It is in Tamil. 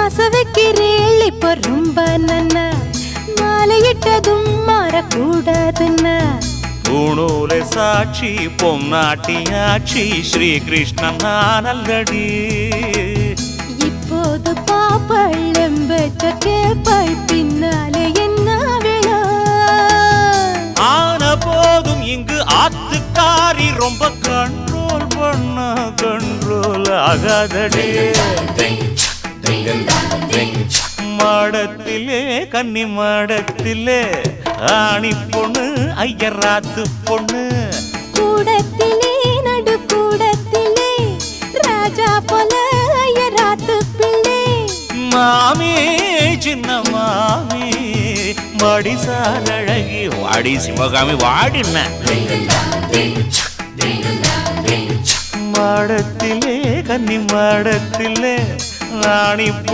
ஆசை வைக்கிறேள் இப்போ ரொம்ப நன்னா மாலையிட்டதும் மாறக்கூடாதுன்னா பூணூலை சாட்சி பொம்நாட்டியாட்சி ஸ்ரீகிருஷ்ணன் நானல்லடி இப்போது பாப்பள் எம்பெற்ற கேப்பாள் பின்னாலே என்ன விழா ஆன போதும் இங்கு ஆத்துக்காரி ரொம்ப கண்ட்ரோல் பண்ண கண்ட்ரோல் ஆகாதடி மாடத்திலே கன்னி மாடத்திலே ஆணி பொண்ணு ஐயராத்து பொண்ணு கூடத்திலே நடு கூடத்திலே ராஜா போல ஐயராத்து பிள்ளை மாமி சின்ன மாமி மடிசால் அழகி வாடி சிவகாமி வாடின மாடத்திலே கன்னி மாடத்திலே ஆணி பொண்ணு